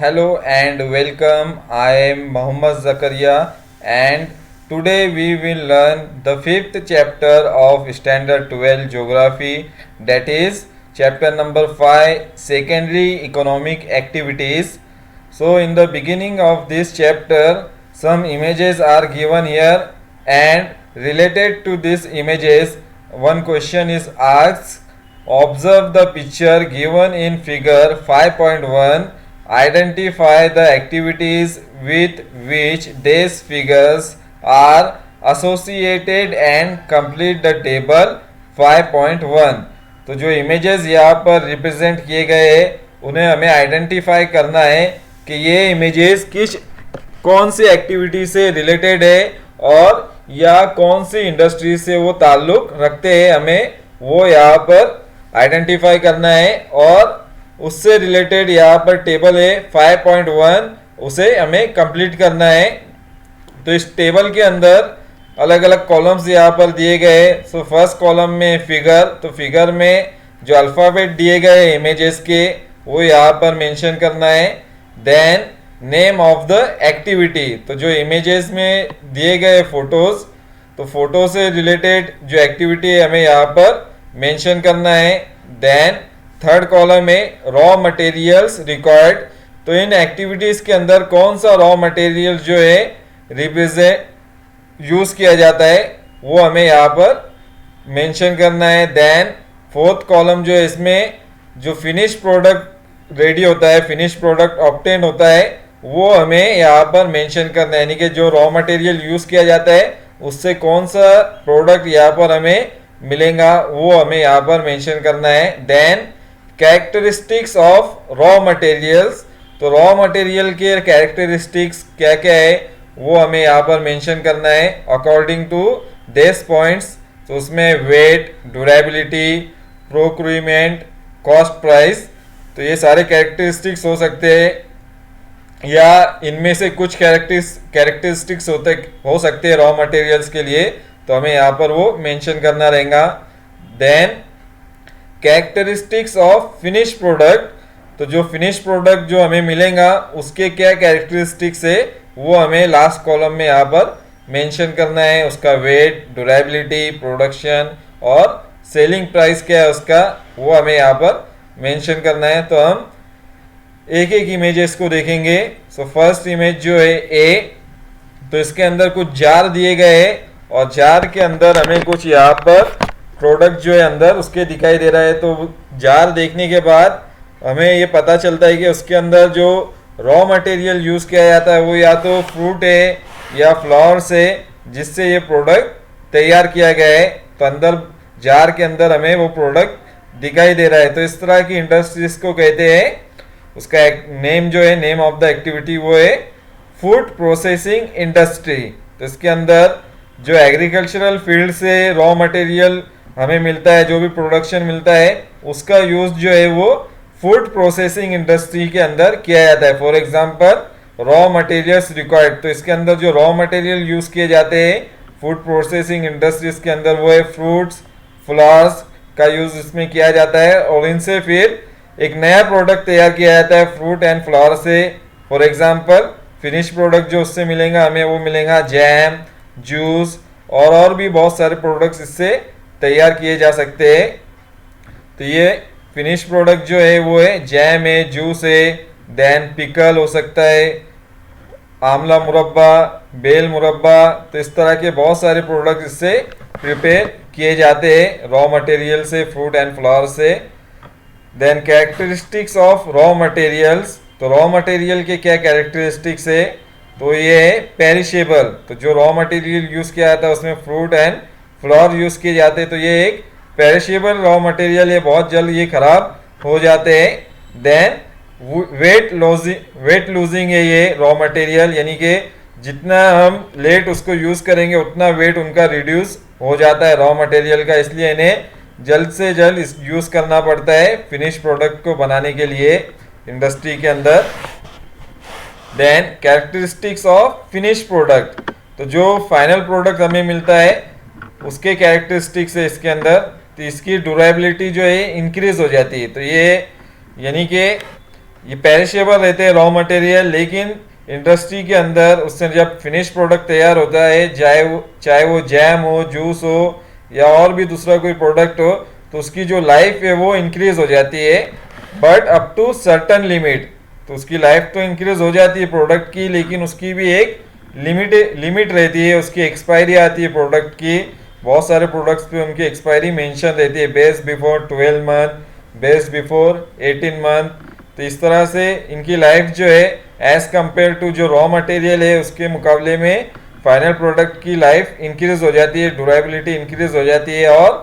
Hello and welcome. I am Mohammad Zakaria and today we will learn the fifth chapter of Standard 12 Geography, that is chapter number 5, Secondary Economic Activities. So in the beginning of this chapter some images are given here, and related to these images one question is asked. Observe the picture given in figure 5.1. Identify the activities with which these figures are associated and complete the table 5.1. तो जो images यहाँ पर represent किए गए हैं उन्हें हमें identify करना है कि ये इमेजेस कौन सी एक्टिविटी से रिलेटेड है और या कौन सी इंडस्ट्री से वो ताल्लुक रखते हैं, हमें वो यहाँ पर आइडेंटिफाई करना है। और उससे रिलेटेड यहाँ पर टेबल है 5.1, उसे हमें कंप्लीट करना है। तो इस टेबल के अंदर अलग अलग कॉलम्स यहाँ पर दिए गए। सो फर्स्ट कॉलम में फिगर, तो फिगर में जो अल्फ़ाबेट दिए गए इमेजेस के वो यहाँ पर मेंशन करना है। Then name of the activity, तो जो इमेजेस में दिए गए फोटोज, तो फोटो से रिलेटेड जो एक्टिविटी है हमें यहाँ पर मेंशन करना है। देन थर्ड कॉलम में रॉ मटेरियल्स रिक्वायर्ड, तो इन एक्टिविटीज़ के अंदर कौन सा रॉ मटेरियल जो है रिप्रेजेंट यूज़ किया जाता है वो हमें यहाँ पर मेंशन करना है। देन फोर्थ कॉलम जो है इसमें जो फिनिश प्रोडक्ट रेडी होता है, फिनिश प्रोडक्ट ऑब्टेन होता है, वो हमें यहाँ पर मेंशन करना है, यानी कि जो रॉ मटेरियल यूज़ किया जाता है उससे कौन सा प्रोडक्ट यहाँ पर हमें मिलेगा वो हमें यहाँ पर मेंशन करना है। Then characteristics of raw materials, तो रॉ मटेरियल के कैरेक्टरिस्टिक्स क्या क्या है वो हमें यहाँ पर मेंशन करना है अकॉर्डिंग टू दिस पॉइंट्स। तो उसमें weight, durability, procurement, cost price, तो ये सारे कैरेक्टरिस्टिक्स हो सकते हैं या इनमें से कुछ कैरेक्टरिस्टिक्स हो सकते हैं रॉ मटेरियल्स के लिए, तो हमें यहाँ पर वो मेंशन करना रहेगा। Then characteristics of finish product, तो जो फिनिश प्रोडक्ट जो हमें मिलेगा उसके क्या कैरेक्टरिस्टिक्स है वो हमें लास्ट कॉलम में यहाँ पर मेंशन करना है। उसका वेट, ड्यूरेबिलिटी, प्रोडक्शन और सेलिंग प्राइस क्या है उसका, वो हमें यहाँ पर मेंशन करना है। तो हम एक एक इमेजेस को देखेंगे। सो फर्स्ट इमेज जो है ए, तो इसके अंदर कुछ जार दिए गए हैं और जार के अंदर हमें कुछ यहाँ पर प्रोडक्ट जो है अंदर उसके दिखाई दे रहा है। तो जार देखने के बाद हमें ये पता चलता है कि उसके अंदर जो रॉ मटेरियल यूज़ किया जाता है वो या तो फ्रूट है या फ्लावर्स है जिससे ये प्रोडक्ट तैयार किया गया है। तो अंदर जार के अंदर हमें वो प्रोडक्ट दिखाई दे रहा है। तो इस तरह की इंडस्ट्रीज को कहते हैं, उसका नेम जो है, नेम ऑफ द एक्टिविटी वो है फूड प्रोसेसिंग इंडस्ट्री। तो इसके अंदर जो एग्रीकल्चरल फील्ड से रॉ मटेरियल हमें मिलता है, जो भी प्रोडक्शन मिलता है, उसका यूज़ जो है वो फूड प्रोसेसिंग इंडस्ट्री के अंदर किया जाता है। For example raw materials required, तो इसके अंदर जो रॉ मटेरियल यूज़ किए जाते हैं फूड प्रोसेसिंग इंडस्ट्रीज के अंदर वो है फ्रूट्स, फ्लावर्स का यूज़ इसमें किया जाता है और इनसे फिर एक नया प्रोडक्ट तैयार किया जाता है फ्रूट एंड फ्लावर से। फॉर एग्जांपल फिनिश प्रोडक्ट जो उससे मिलेगा हमें वो मिलेगा जैम, जूस और भी बहुत सारे प्रोडक्ट्स इससे तैयार किए जा सकते हैं। तो ये फिनिश प्रोडक्ट जो है वो है जैम है, जूस है, देन पिकल हो सकता है, आंवला मुरब्बा, बेल मुरब्बा, तो इस तरह के बहुत सारे प्रोडक्ट इससे प्रिपेयर किए जाते हैं रॉ मटेरियल से, फ्रूट एंड फ्लावर से। Then characteristics of raw materials, तो रॉ मटेरियल के क्या कैरेक्टरिस्टिक्स है, तो ये है पेरिशेबल, तो जो रॉ मटेरियल यूज़ किया जाता है उसमें फ्रूट एंड फ्लावर यूज़ किए जाते हैं, तो ये एक पेरिशेबल रॉ मटेरियल, ये बहुत जल्द ये ख़राब हो जाते हैं। देन वेट लूजिंग है ये रॉ मटेरियल, यानी कि जितना हम लेट उसको यूज़ करेंगे उतना वेट उनका रिड्यूस हो जाता है रॉ मटेरियल का, इसलिए इन्हें जल्द से जल्द यूज़ करना पड़ता है फिनिश प्रोडक्ट को बनाने के लिए इंडस्ट्री के अंदर। Then characteristics of finish product, तो जो फाइनल प्रोडक्ट हमें मिलता है उसके कैरेक्टरिस्टिक्स है इसके अंदर, तो इसकी ड्यूरेबिलिटी जो है इंक्रीज हो जाती है। तो ये यानी कि ये पेरिशेबल रहते हैं रॉ मटेरियल, लेकिन इंडस्ट्री के अंदर उससे जब फिनिश प्रोडक्ट तैयार होता है, चाहे वो जैम हो, जूस हो या और भी दूसरा कोई प्रोडक्ट हो, तो उसकी जो लाइफ है वो इंक्रीज हो जाती है, but up to certain limit. तो उसकी लाइफ तो इंक्रीज हो जाती है प्रोडक्ट की, लेकिन उसकी भी एक लिमिट रहती है, उसकी एक्सपायरी आती है प्रोडक्ट की। बहुत सारे प्रोडक्ट्स पे उनकी एक्सपायरी मेंशन रहती है, best before 12 month, best before 18 month. तो इस तरह से इनकी लाइफ जो है एज कंपेयर टू जो रॉ मटेरियल है उसके मुकाबले में फाइनल प्रोडक्ट की लाइफ इंक्रीज हो जाती है, ड्यूरेबिलिटी इंक्रीज हो जाती है और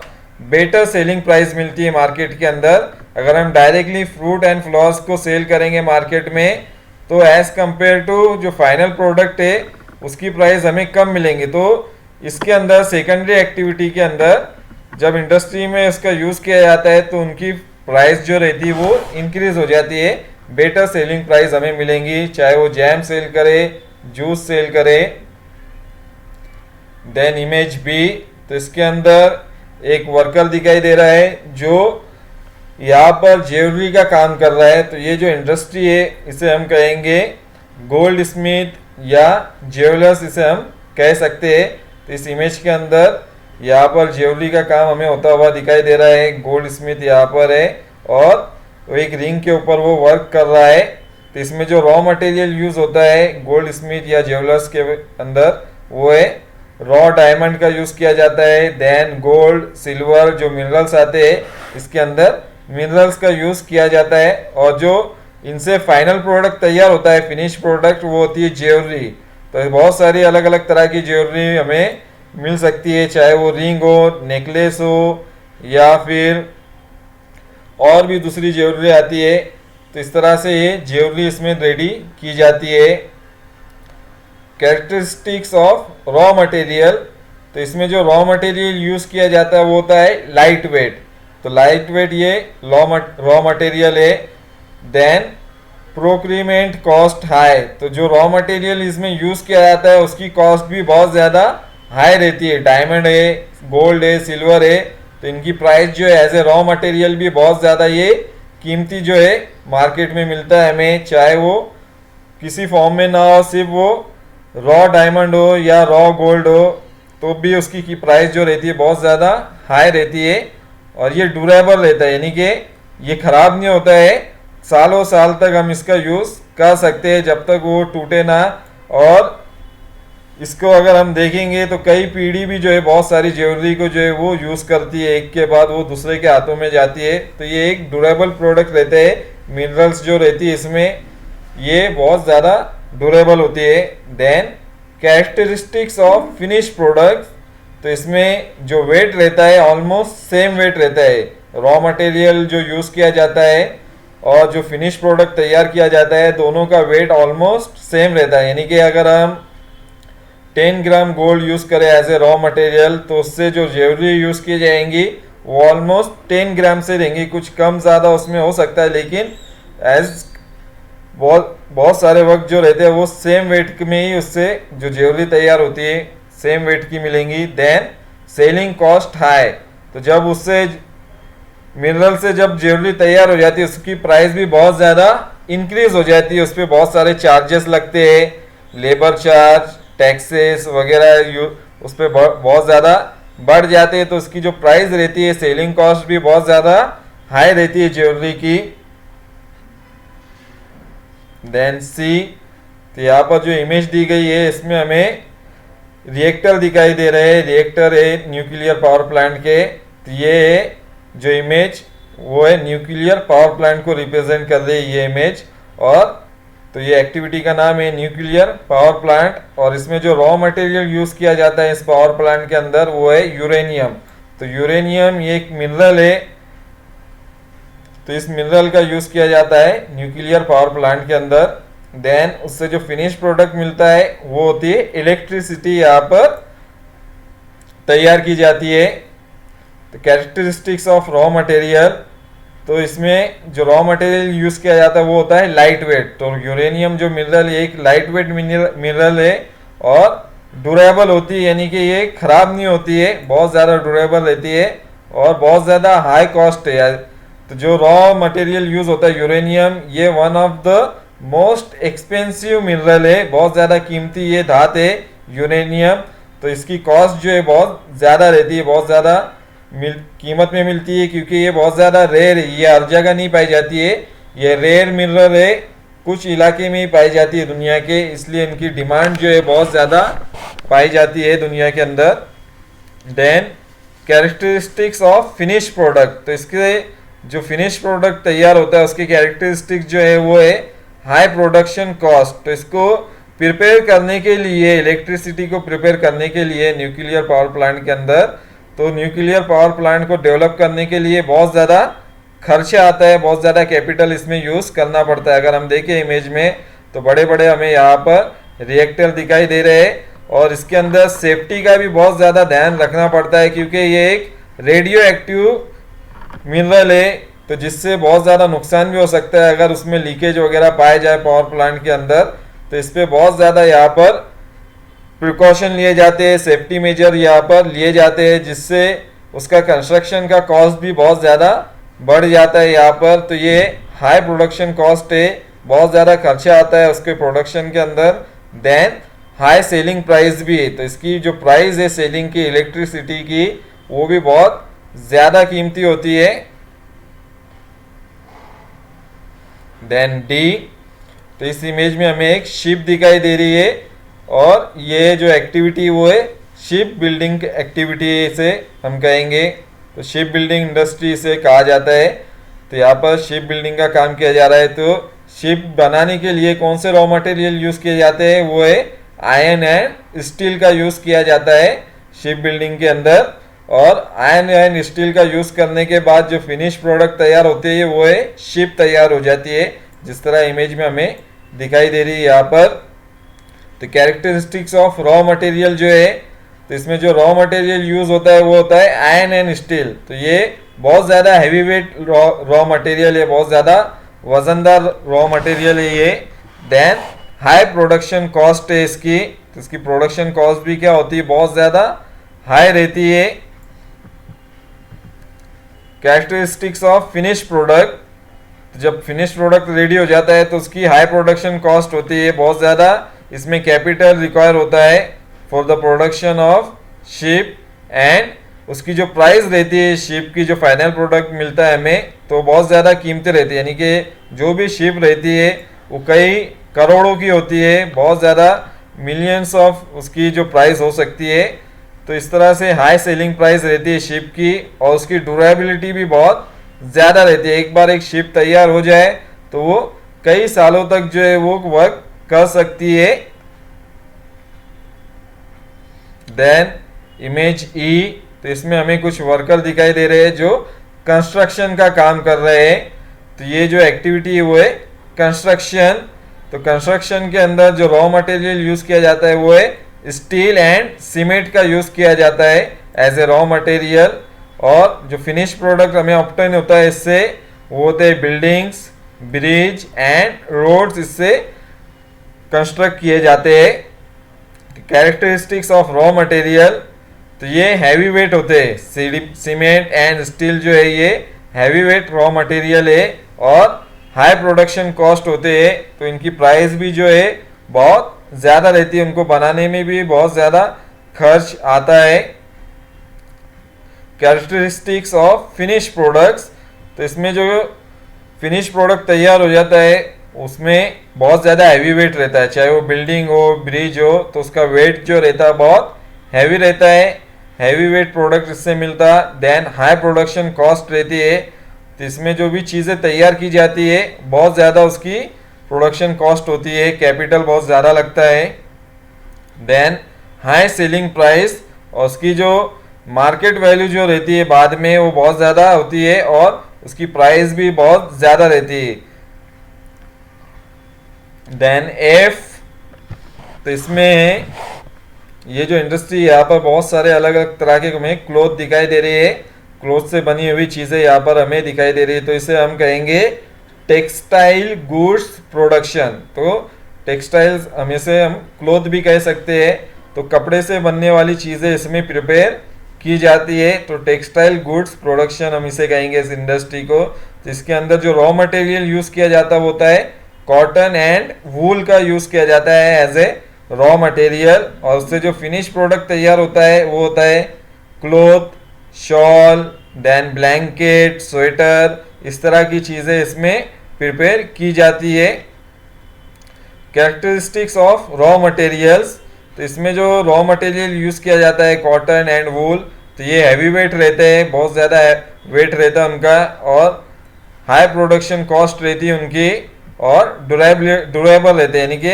बेटर सेलिंग प्राइस मिलती है मार्केट के अंदर। अगर हम डायरेक्टली फ्रूट एंड फ्लावर्स को सेल करेंगे मार्केट में, तो एज कंपेयर टू जो फाइनल प्रोडक्ट है उसकी प्राइस हमें कम मिलेंगे। तो इसके अंदर सेकेंडरी एक्टिविटी के अंदर जब इंडस्ट्री में इसका यूज़ किया जाता है तो उनकी प्राइस जो रहती है वो इंक्रीज हो जाती है, बेटर सेलिंग प्राइस हमें मिलेंगी, चाहे वो जैम सेल करे, जूस सेल करे। देन इमेज बी, तो इसके अंदर एक वर्कर दिखाई दे रहा है जो यहाँ पर ज्वेलरी का काम कर रहा है। तो ये जो इंडस्ट्री है इसे हम कहेंगे गोल्ड स्मिथ या ज्वेलर्स इसे हम कह सकते हैं। तो इस इमेज के अंदर यहाँ पर ज्वेलरी का काम हमें होता हुआ दिखाई दे रहा है, गोल्ड स्मिथ यहाँ पर है और वो एक रिंग के ऊपर वो वर्क कर रहा है। तो इसमें जो रॉ मटेरियल यूज होता है गोल्ड स्मिथ या ज्वेलर्स के अंदर वो है रॉ डायमंड का यूज किया जाता है। देन गोल्ड, सिल्वर जो मिनरल्स आते हैं इसके अंदर मिनरल्स का यूज किया जाता है और जो इनसे फाइनल प्रोडक्ट तैयार होता है, फिनिश प्रोडक्ट, वो होती है ज्वेलरी। तो बहुत सारी अलग अलग तरह की ज्वेलरी हमें मिल सकती है, चाहे वो रिंग हो, नेकलेस हो या फिर और भी दूसरी ज्वेलरी आती है। तो इस तरह से ये ज्वेलरी इसमें रेडी की जाती है। कैरेक्टरिस्टिक्स ऑफ रॉ मटेरियल, तो इसमें जो रॉ मटेरियल यूज किया जाता है वो होता है लाइट वेट। तो लाइट वेट ये रॉ मटेरियल है। देन प्रोक्रीमेंट कॉस्ट हाई, तो जो रॉ मटेरियल इसमें यूज किया जाता है उसकी कॉस्ट भी बहुत ज़्यादा हाई रहती है। डायमंड है, गोल्ड है, सिल्वर है, तो इनकी प्राइस जो है एज ए रॉ मटेरियल भी बहुत ज़्यादा ये कीमती जो है मार्केट में मिलता है हमें, चाहे वो किसी फॉर्म में ना हो, सिर्फ वो रॉ डायमंड हो या रॉ गोल्ड हो, तो भी उसकी की प्राइस जो रहती है बहुत ज़्यादा हाई रहती है और ये ड्यूरेबल रहता है, यानी कि ये ख़राब नहीं होता है, सालों साल तक हम इसका यूज़ कर सकते हैं जब तक वो टूटे ना। और इसको अगर हम देखेंगे तो कई पीढ़ी भी जो है बहुत सारी ज्वेलरी को जो है वो यूज़ करती है, एक के बाद वो दूसरे के हाथों में जाती है। तो ये एक ड्यूरेबल प्रोडक्ट रहते हैं। मिनरल्स जो रहती है इसमें ये बहुत ज़्यादा ड्यूरेबल होती है। Then characteristics of finish products, तो इसमें जो वेट रहता है ऑलमोस्ट सेम वेट रहता है। रॉ मटेरियल जो यूज़ किया जाता है और जो फिनिश प्रोडक्ट तैयार किया जाता है दोनों का वेट ऑलमोस्ट सेम रहता है, यानी कि अगर हम 10 ग्राम गोल्ड यूज़ करें एज ए रॉ मटेरियल तो उससे जो ज्वेलरी यूज़ की जाएंगी वो ऑलमोस्ट 10 ग्राम से रहेंगी, कुछ कम ज़्यादा उसमें हो सकता है, लेकिन एज बहुत सारे वक्त जो रहते हैं वो सेम वेट में ही उससे जो ज्वेलरी तैयार होती है सेम वेट की मिलेंगी। देन सेलिंग कॉस्ट हाई, तो जब उससे मिनरल से जब ज्वेलरी तैयार हो जाती है उसकी प्राइस भी बहुत ज़्यादा इंक्रीज हो जाती है, उस पर बहुत सारे चार्जेस लगते हैं, लेबर चार्ज, टैक्सेस वगैरह उस पर बहुत ज़्यादा बढ़ जाते हैं, तो उसकी जो प्राइस रहती है सेलिंग कॉस्ट भी बहुत ज़्यादा हाई रहती है ज्वेलरी की। देन सी, तो यहाँ पर जो इमेज दी गई है इसमें हमें रिएक्टर दिखाई दे रहे हैं, रिएक्टर है न्यूक्लियर पावर प्लांट के। तो ये है जो इमेज वो है न्यूक्लियर पावर प्लांट को रिप्रेजेंट कर रही है ये इमेज, और तो ये एक्टिविटी का नाम है न्यूक्लियर पावर प्लांट। और इसमें जो रॉ मटेरियल यूज़ किया जाता है इस पावर प्लांट के अंदर वो है यूरेनियम। तो यूरेनियम ये एक मिनरल है, तो इस मिनरल का यूज़ किया जाता है न्यूक्लियर पावर प्लांट के अंदर। देन उससे जो फिनिश प्रोडक्ट मिलता है वो होती है इलेक्ट्रिसिटी, यहाँ पर तैयार की जाती है। तो कैरेक्टरिस्टिक्स ऑफ रॉ मटेरियल, तो इसमें जो रॉ मटेरियल यूज़ किया जाता है वो होता है लाइट वेट। तो यूरेनियम जो मिनरल एक लाइट वेट मिनरल है और ड्यूरेबल होती है, यानी कि ये ख़राब नहीं होती है, बहुत ज़्यादा ड्यूरेबल रहती है और बहुत ज़्यादा हाई कॉस्ट है। तो जो रॉ मटेरियल यूज होता है यूरेनियम, ये one of the most expensive mineral है, बहुत ज़्यादा कीमती ये धातु है यूरेनियम। तो इसकी कॉस्ट जो है बहुत ज़्यादा रहती है, बहुत ज़्यादा कीमत में मिलती है, क्योंकि ये बहुत ज़्यादा रेयर है, ये हर जगह नहीं पाई जाती है, ये रेयर मिनरल है, कुछ इलाके में ही पाई जाती है दुनिया के, इसलिए इनकी डिमांड जो है बहुत ज़्यादा पाई जाती है दुनिया के अंदर। Then characteristics of finish product, तो इसके जो फिनिश प्रोडक्ट तैयार होता है उसकी कैरेक्टरिस्टिक्स जो है वो है हाई प्रोडक्शन कॉस्ट। तो इसको प्रिपेयर करने के लिए, इलेक्ट्रिसिटी को प्रिपेयर करने के लिए न्यूक्लियर पावर प्लांट के अंदर, तो न्यूक्लियर पावर प्लांट को डेवलप करने के लिए बहुत ज़्यादा खर्चा आता है, बहुत ज़्यादा कैपिटल इसमें यूज़ करना पड़ता है। अगर हम देखें इमेज में तो बड़े बड़े हमें यहाँ पर रिएक्टर दिखाई दे रहे हैं, और इसके अंदर सेफ्टी का भी बहुत ज़्यादा ध्यान रखना पड़ता है, क्योंकि ये एक रेडियो एक्टिव मिनरल है, तो जिससे बहुत ज़्यादा नुकसान भी हो सकता है अगर उसमें लीकेज वगैरह पाए जाए पावर प्लांट के अंदर। तो इस पर बहुत ज़्यादा यहाँ पर प्रिकॉशन लिए जाते हैं, सेफ्टी मेजर यहाँ पर लिए जाते हैं, जिससे उसका कंस्ट्रक्शन का कॉस्ट भी बहुत ज़्यादा बढ़ जाता है यहाँ पर। तो ये हाई प्रोडक्शन कॉस्ट है, बहुत ज़्यादा खर्चा आता है उसके प्रोडक्शन के अंदर। देन हाई सेलिंग प्राइस भी है, तो इसकी जो प्राइस है सेलिंग की इलेक्ट्रिसिटी की, वो भी बहुत ज़्यादा कीमती होती है। देन डी, तो इस इमेज में हमें एक शिप दिखाई दे रही है, और ये जो एक्टिविटी वो है शिप बिल्डिंग एक्टिविटी से हम कहेंगे, तो शिप बिल्डिंग इंडस्ट्री से कहा जाता है। तो यहाँ पर शिप बिल्डिंग का काम किया जा रहा है। तो शिप बनाने के लिए कौन से रॉ मटेरियल यूज़ किए जाते हैं, वो है आयरन एंड स्टील का यूज़ किया जाता है शिप बिल्डिंग के अंदर। और आयरन एंड स्टील का यूज़ करने के बाद जो फिनिश प्रोडक्ट तैयार होते हैं वो है शिप तैयार हो जाती है, जिस तरह इमेज में हमें दिखाई दे रही है यहाँ पर। तो कैरेक्टरिस्टिक्स ऑफ रॉ मटेरियल जो है, तो इसमें जो रॉ मटेरियल यूज़ होता है वो होता है आयरन एंड स्टील। तो ये बहुत ज़्यादा हैवी वेट रॉ मटेरियल है, बहुत ज़्यादा वजनदार रॉ मटेरियल है ये। देन हाई प्रोडक्शन कॉस्ट है इसकी, तो इसकी प्रोडक्शन कॉस्ट भी क्या होती है, बहुत ज़्यादा हाई रहती है। कैरेक्टरिस्टिक्स ऑफ फिनिश प्रोडक्ट, तो जब फिनिश प्रोडक्ट रेडी हो जाता है तो उसकी हाई प्रोडक्शन कॉस्ट होती है, बहुत ज़्यादा इसमें कैपिटल रिक्वायर होता है for the production of ship. And उसकी जो प्राइस रहती है शिप की, जो फाइनल प्रोडक्ट मिलता है हमें, तो बहुत ज़्यादा कीमती रहती है, यानी कि जो भी शिप रहती है वो कई करोड़ों की होती है, बहुत ज़्यादा मिलियंस ऑफ उसकी जो प्राइस हो सकती है। तो इस तरह से हाई सेलिंग प्राइस रहती है शिप की, और उसकी ड्यूरेबिलिटी भी बहुत ज़्यादा रहती है। एक बार एक शिप तैयार हो जाए तो वो कई सालों तक जो है वो वर्क कर सकती है। देन इमेज ई, तो इसमें हमें कुछ वर्कर दिखाई दे रहे हैं जो कंस्ट्रक्शन का काम कर रहे हैं। तो ये जो एक्टिविटी है वो है कंस्ट्रक्शन। तो कंस्ट्रक्शन के अंदर जो रॉ मटेरियल यूज़ किया जाता है वो है स्टील एंड सीमेंट का यूज़ किया जाता है एज ए रॉ मटेरियल। और जो फिनिश प्रोडक्ट हमें ऑब्टेन होता है इससे, वो होते हैं बिल्डिंग्स, ब्रिज एंड रोड्स, इससे कंस्ट्रक्ट किए जाते हैं। कैरेक्टरिस्टिक्स ऑफ रॉ मटेरियल, तो ये हैवी वेट होते हैं, सीमेंट एंड स्टील जो है ये हैवी वेट रॉ मटेरियल है, और हाई प्रोडक्शन कॉस्ट होते हैं। तो इनकी प्राइस भी जो है बहुत ज़्यादा रहती है, उनको बनाने में भी बहुत ज़्यादा खर्च आता है। कैरेक्टरिस्टिक्स ऑफ फिनिश प्रोडक्ट्स, तो इसमें जो फिनिश प्रोडक्ट तैयार हो जाता है उसमें बहुत ज़्यादा हैवी वेट रहता है, चाहे वो बिल्डिंग हो, ब्रिज हो, तो उसका वेट जो रहता है बहुत हैवी रहता है, हैवी वेट प्रोडक्ट इससे मिलता है। देन हाई प्रोडक्शन कॉस्ट रहती है, तो इसमें जो भी चीज़ें तैयार की जाती है बहुत ज़्यादा उसकी प्रोडक्शन कॉस्ट होती है, कैपिटल बहुत ज़्यादा लगता है। देन हाई सेलिंग प्राइस, और उसकी जो मार्केट वैल्यू जो रहती है बाद में वो बहुत ज़्यादा होती है, और उसकी प्राइस भी बहुत ज़्यादा रहती है। देन एफ, तो इसमें ये जो इंडस्ट्री यहाँ पर बहुत सारे अलग अलग तरह के हमें क्लोथ दिखाई दे रही है, क्लोथ से बनी हुई चीज़ें यहाँ पर हमें दिखाई दे रही है, तो इसे हम कहेंगे टेक्सटाइल गुड्स प्रोडक्शन। तो टेक्सटाइल्स हमें से हम क्लोथ भी कह सकते हैं, तो कपड़े से बनने वाली चीज़ें इसमें प्रिपेयर की जाती है, तो टेक्सटाइल गुड्स प्रोडक्शन हम इसे कहेंगे इस इंडस्ट्री को। तो इसके अंदर जो रॉ मटेरियल यूज किया जाता है वो होता है कॉटन एंड वूल का यूज किया जाता है एज ए रॉ मटेरियल, और उससे जो फिनिश प्रोडक्ट तैयार होता है वो होता है cloth, shawl, then blanket, sweater, इस तरह की चीजें इसमें प्रिपेयर की जाती है। कैरेक्टरिस्टिक्स ऑफ रॉ मटेरियल्स, तो इसमें जो रॉ मटेरियल यूज किया जाता है कॉटन एंड वूल, तो ये हैवी वेट रहते हैं, बहुत ज़्यादा वेट रहता है उनका, और हाई प्रोडक्शन कॉस्ट रहती है उनकी, और ड्यूरेबल रहते हैं, यानी कि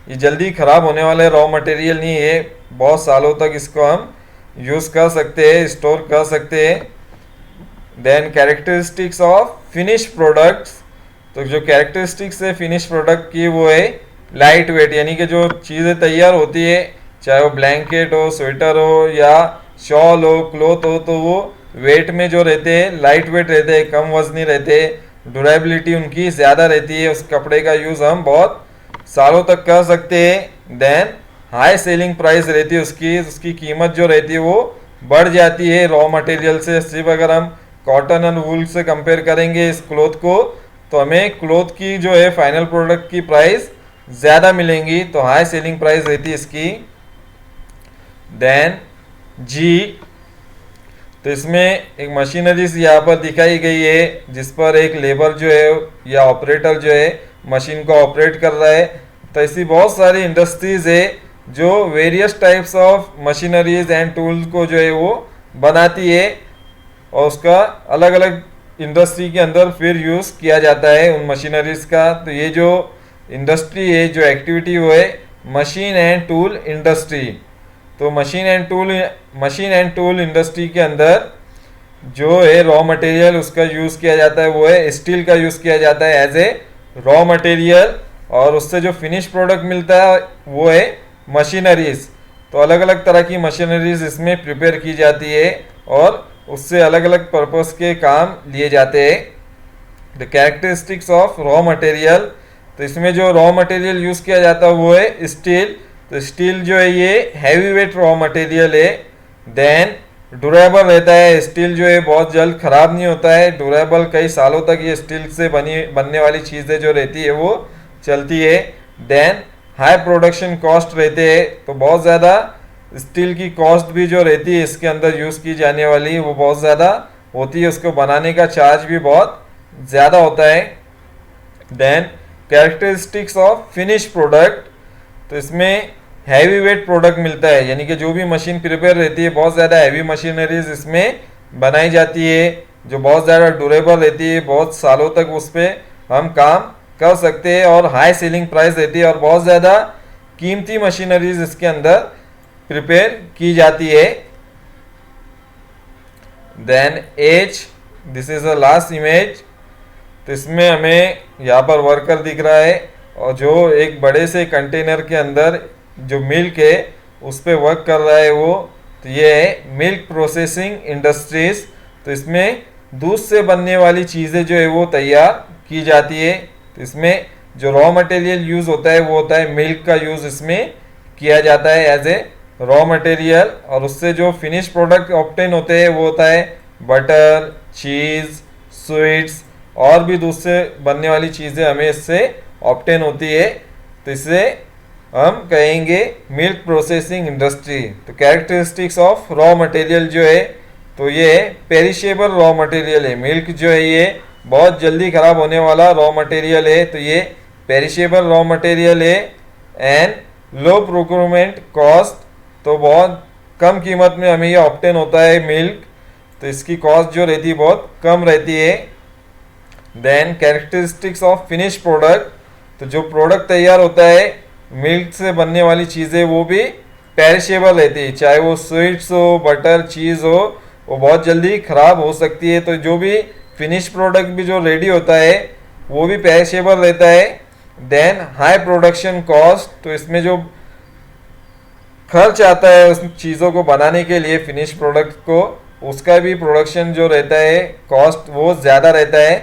ये जल्दी ख़राब होने वाले रॉ मटेरियल नहीं है, बहुत सालों तक इसको हम यूज़ कर सकते हैं, स्टोर कर सकते हैं। Then characteristics of finish products, तो जो कैरेक्टरिस्टिक्स है फिनिश प्रोडक्ट की वो है लाइट वेट, यानी कि जो चीज़ें तैयार होती है, चाहे वो ब्लैंकेट हो, स्वेटर हो या शॉल हो, क्लॉथ हो, तो वो वेट में जो रहते हैं लाइट वेट रहते हैं, कम वजनी रहते हैं, ड्यूरेबिलिटी उनकी ज़्यादा रहती है, उस कपड़े का यूज़ हम बहुत सालों तक कर सकते हैं। देन हाई सेलिंग प्राइस रहती है उसकी, उसकी कीमत जो रहती है वो बढ़ जाती है रॉ मटेरियल से। सिर्फ अगर हम कॉटन एंड वूल से कंपेयर करेंगे इस क्लॉथ को, तो हमें क्लॉथ की जो है फाइनल प्रोडक्ट की प्राइस ज़्यादा मिलेंगी, तो हाई सेलिंग प्राइस रहती है इसकी। देन जी, तो इसमें एक मशीनरीज यहाँ पर दिखाई गई है जिस पर एक लेबर जो है या ऑपरेटर जो है मशीन को ऑपरेट कर रहा है। तो ऐसी बहुत सारी इंडस्ट्रीज है जो various types of machineries and tools को जो है वो बनाती है, और उसका अलग अलग इंडस्ट्री के अंदर फिर यूज़ किया जाता है उन मशीनरीज का। तो ये जो इंडस्ट्री है, जो एक्टिविटी, वो है मशीन एंड टूल इंडस्ट्री। तो मशीन एंड टूल इंडस्ट्री के अंदर जो है रॉ मटेरियल उसका यूज़ किया जाता है वो है स्टील का यूज़ किया जाता है एज ए रॉ मटेरियल, और उससे जो फिनिश प्रोडक्ट मिलता है वो है मशीनरीज। तो अलग अलग तरह की मशीनरीज इसमें प्रिपेयर की जाती है और उससे अलग अलग पर्पस के काम लिए जाते हैं। The characteristics of raw material, तो इसमें जो रॉ मटेरियल यूज़ किया जाता है वो है स्टील। तो स्टील जो है ये हैवी वेट रॉ मटेरियल है। देन ड्यूरेबल रहता है, स्टील जो है बहुत जल्द ख़राब नहीं होता है, ड्यूरेबल, कई सालों तक ये स्टील से बनने वाली चीज़ें जो रहती है वो चलती है। देन हाई प्रोडक्शन कॉस्ट रहते हैं, तो बहुत ज़्यादा स्टील की कॉस्ट भी जो रहती है इसके अंदर यूज़ की जाने वाली वो बहुत ज़्यादा होती है, उसको बनाने का चार्ज भी बहुत ज़्यादा होता है। Then characteristics of finish product, तो इसमें हैवी वेट प्रोडक्ट मिलता है, यानी कि जो भी मशीन प्रिपेयर रहती है बहुत ज़्यादा हैवी मशीनरीज इसमें बनाई जाती है जो बहुत ज़्यादा ड्यूरेबल रहती है, बहुत सालों तक उस पर हम काम कर सकते हैं, और हाई सेलिंग प्राइस रहती है, और बहुत ज़्यादा कीमती मशीनरीज इसके अंदर प्रिपेयर की जाती है। Then as, this is a last image, तो इसमें हमें यहाँ पर वर्कर दिख रहा है और जो एक बड़े से कंटेनर के अंदर जो मिल्क है उस पर वर्क कर रहा है वो, तो ये है मिल्क प्रोसेसिंग इंडस्ट्रीज। तो इसमें दूध से बनने वाली चीज़ें जो है वो तैयार की जाती है। तो इसमें जो रॉ मटेरियल यूज़ होता है वो होता है मिल्क का यूज़ इसमें किया जाता है एज ए रॉ मटेरियल, और उससे जो फिनिश प्रोडक्ट ऑब्टेन होते हैं वो होता है बटर, चीज़, स्वीट्स, और भी दूध से बनने वाली चीज़ें हमें इससे ऑब्टेन होती है। तो इससे हम कहेंगे मिल्क प्रोसेसिंग इंडस्ट्री। तो कैरेक्टरिस्टिक्स ऑफ रॉ मटेरियल जो है, तो ये पेरिशेबल रॉ मटेरियल है। मिल्क जो है ये बहुत जल्दी ख़राब होने वाला रॉ मटेरियल है, तो ये पेरिशेबल रॉ मटेरियल है। एंड लो प्रोक्योरमेंट कॉस्ट, तो बहुत कम कीमत में हमें ये ऑब्टेन होता है मिल्क, तो इसकी कॉस्ट जो रहती है बहुत कम रहती है। Then characteristics of finish product, तो जो प्रोडक्ट तैयार होता है मिल्क से बनने वाली चीज़ें वो भी पेरिशेबल रहती है, चाहे वो स्वीट्स हो, बटर, चीज़ हो, वो बहुत जल्दी ख़राब हो सकती है। तो जो भी फिनिश प्रोडक्ट भी जो रेडी होता है वो भी पेरिशेबल रहता है। देन हाई प्रोडक्शन कॉस्ट, तो इसमें जो खर्च आता है उस चीज़ों को बनाने के लिए फिनिश प्रोडक्ट को, उसका भी प्रोडक्शन जो रहता है कॉस्ट वो ज़्यादा रहता है।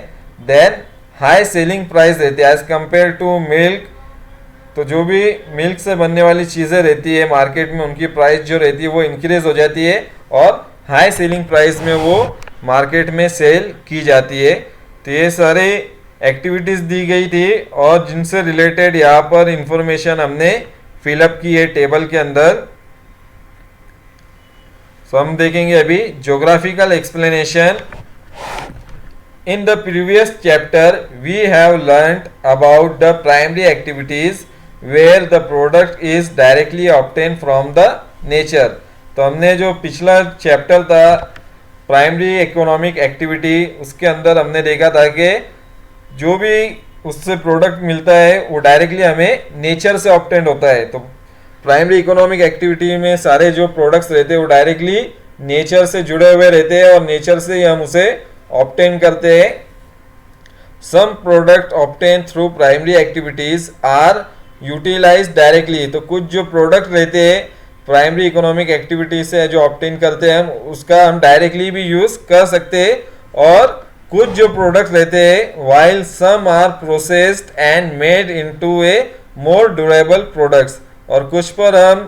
देन हाई सेलिंग प्राइस रहती है एज़ कम्पेयर टू मिल्क, तो जो भी मिल्क से बनने वाली चीज़ें रहती है मार्केट में उनकी प्राइस जो रहती है वो इंक्रीज हो जाती है और हाई सेलिंग प्राइस में वो मार्केट में सेल की जाती है। तो ये सारे एक्टिविटीज़ दी गई थी और जिनसे रिलेटेड यहाँ पर इंफॉर्मेशन हमने फिलअप की है टेबल के अंदर। सो हम देखेंगे अभी geographical explanation. In the previous chapter, we have learnt about the primary activities where the product is directly obtained from the nature। तो हमने जो पिछला चैप्टर था प्राइमरी इकोनॉमिक एक्टिविटी, उसके अंदर हमने देखा था कि जो भी उससे प्रोडक्ट मिलता है वो डायरेक्टली हमें नेचर से ऑब्टेंड होता है। तो प्राइमरी इकोनॉमिक एक्टिविटी में सारे जो प्रोडक्ट्स रहते हैं वो डायरेक्टली नेचर से जुड़े हुए रहते हैं और नेचर से ही हम उसे ऑब्टेन करते हैं। Some product obtain through primary activities are utilise directly. तो कुछ जो प्रोडक्ट रहते हैं प्राइमरी इकोनॉमिक एक्टिविटी से जो ऑब्टेन करते हैं हम, उसका हम डायरेक्टली भी यूज कर सकते हैं। और कुछ जो प्रोडक्ट रहते हैं while some are processed and made into a more durable products, और कुछ पर हम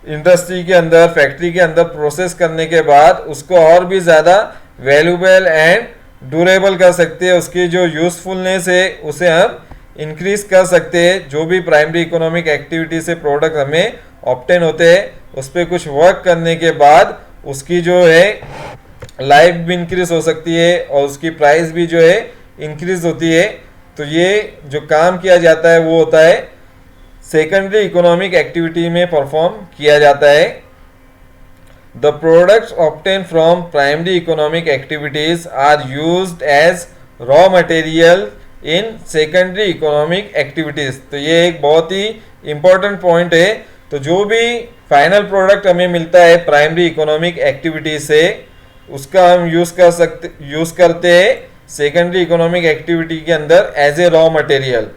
इंडस्ट्री के अंदर फैक्ट्री के अंदर प्रोसेस करने के बाद उसको और भी ज़्यादा वैल्यूबल एंड ड्यूरेबल कर सकते हैं। उसकी जो यूजफुलनेस है उसे हम इंक्रीज कर सकते हैं। जो भी प्राइमरी इकोनॉमिक एक्टिविटी से प्रोडक्ट हमें ऑब्टेन होते हैं उस पर कुछ वर्क करने के बाद उसकी जो है लाइफ भी इंक्रीज हो सकती है और उसकी प्राइस भी जो है इंक्रीज होती है। तो ये जो काम किया जाता है वो होता है सेकेंडरी इकोनॉमिक एक्टिविटी में परफॉर्म किया जाता है। The products obtained from primary economic activities are used as raw material in secondary economic activities। तो ये एक बहुत ही इम्पोर्टेंट पॉइंट है। तो जो भी फाइनल प्रोडक्ट हमें मिलता है प्राइमरी इकोनॉमिक एक्टिविटी से उसका हम यूज़ करते हैं सेकेंडरी इकोनॉमिक एक्टिविटी के अंदर एज ए रॉ मटेरियल।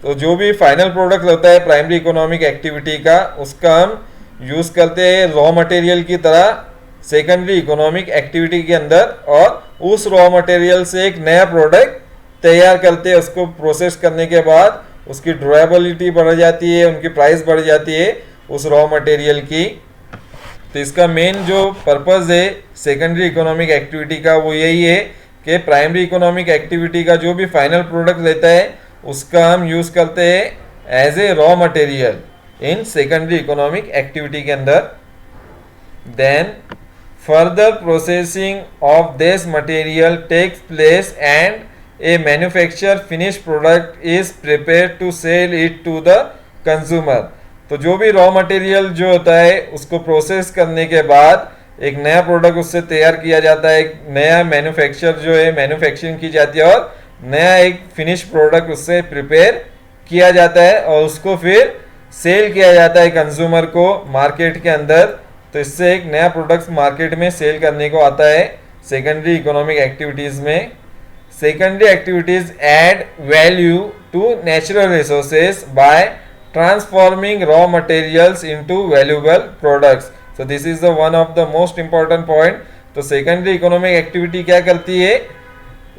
तो जो भी फाइनल प्रोडक्ट होता है प्राइमरी इकोनॉमिक एक्टिविटी का उसका हम यूज़ करते हैं रॉ मटेरियल की तरह सेकेंडरी इकोनॉमिक एक्टिविटी के अंदर, और उस रॉ मटेरियल से एक नया प्रोडक्ट तैयार करते हैं। उसको प्रोसेस करने के बाद उसकी ड्यूरेबिलिटी बढ़ जाती है, उनकी प्राइस बढ़ जाती है उस रॉ मटेरियल की। तो इसका मेन जो पर्पज़ है सेकेंडरी इकोनॉमिक एक्टिविटी का वो यही है कि प्राइमरी इकोनॉमिक एक्टिविटी का जो भी फाइनल प्रोडक्ट रहता है उसका हम यूज़ करते हैं as a raw material in secondary economic activity के अंदर। Then further processing of this material takes place and a manufacture finish product is prepared to sell it to the consumer. तो जो भी रॉ मटेरियल जो होता है उसको process करने के बाद एक नया प्रोडक्ट उससे तैयार किया जाता है, एक नया मैन्युफैक्चर जो है मैन्युफैक्चरिंग की जाती है और नया एक फिनिश प्रोडक्ट उससे प्रिपेयर किया जाता है और उसको फिर सेल किया जाता है कंज्यूमर को मार्केट के अंदर। तो इससे एक नया प्रोडक्ट मार्केट में सेल करने को आता है सेकेंडरी इकोनॉमिक एक्टिविटीज़ में। Secondary activities add value to natural resources by transforming raw materials into valuable products. So this is the one of the most important point. तो सेकेंडरी इकोनॉमिक एक्टिविटी क्या करती है,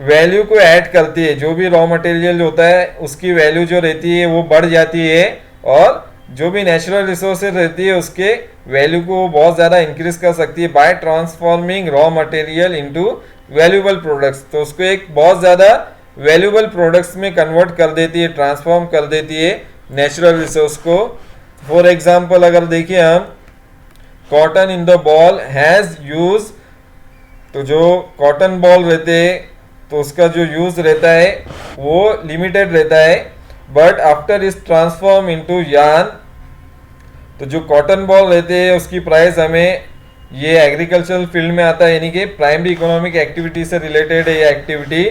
value को add करती है। जो भी रॉ मटेरियल होता है उसकी वैल्यू जो रहती है वो बढ़ जाती है और जो भी नेचुरल रिसोर्सेज रहती है उसके वैल्यू को बहुत ज़्यादा इंक्रीज कर सकती है bye transforming raw material into valuable products. तो उसको एक बहुत ज़्यादा वैल्यूएबल प्रोडक्ट्स में कन्वर्ट कर देती है, ट्रांसफॉर्म कर देती है नेचुरल रिसोर्स को। फॉर एग्जाम्पल अगर देखिए हम cotton in the ball has use, तो जो कॉटन बॉल रहते हैं तो उसका जो यूज़ रहता है वो लिमिटेड रहता है, but after is transform into yarn. तो जो कॉटन बॉल रहते हैं उसकी प्राइस हमें, ये एग्रीकल्चरल फील्ड में आता है यानी कि प्राइमरी इकोनॉमिक एक्टिविटी से रिलेटेड है ये एक्टिविटी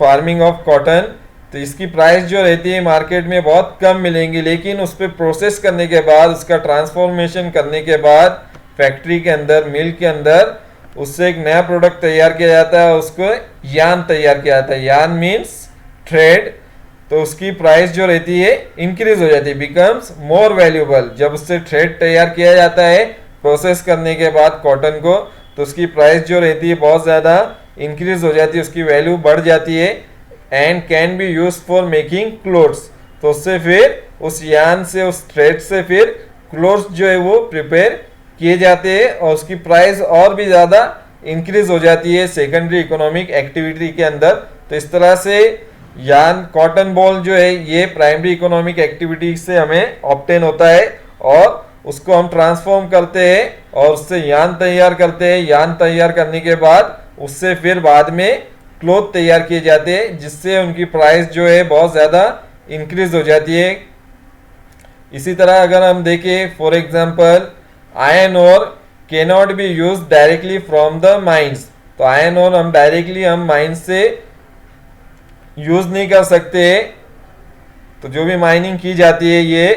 फार्मिंग ऑफ कॉटन। तो इसकी प्राइस जो रहती है मार्केट में बहुत कम मिलेंगी, लेकिन उस पर प्रोसेस करने के बाद उसका ट्रांसफॉर्मेशन करने के बाद फैक्ट्री के अंदर मिल के अंदर उससे एक नया प्रोडक्ट तैयार किया जाता है, उसको यार्न तैयार किया जाता है। Yarn means thread. तो उसकी प्राइस जो रहती है इंक्रीज हो जाती है, बिकम्स मोर वैल्यूएबल। जब उससे थ्रेड तैयार किया जाता है प्रोसेस करने के बाद कॉटन को, तो उसकी प्राइस जो रहती है बहुत ज़्यादा इंक्रीज हो जाती है, उसकी वैल्यू बढ़ जाती है and can be use for making clothes. तो उससे फिर उस यार्न से उस थ्रेड से फिर क्लोथ्स जो है वो प्रिपेयर किए जाते हैं और उसकी प्राइस और भी ज़्यादा इंक्रीज हो जाती है सेकेंडरी इकोनॉमिक एक्टिविटी के अंदर तो इस तरह से यार्न कॉटन बॉल जो है ये प्राइमरी इकोनॉमिक एक्टिविटी से हमें ऑब्टेन होता है और उसको हम ट्रांसफॉर्म करते हैं और उससे यार्न तैयार करते हैं। यार्न तैयार करने के बाद उससे फिर बाद में क्लोथ तैयार किए जाते हैं जिससे उनकी प्राइस जो है बहुत ज़्यादा इंक्रीज हो जाती है। इसी तरह अगर हम देखें for example iron ore cannot be use directly from the mines, तो आयरन ओर हम डायरेक्टली हम माइंस से यूज नहीं कर सकते। तो जो भी माइनिंग की जाती है ये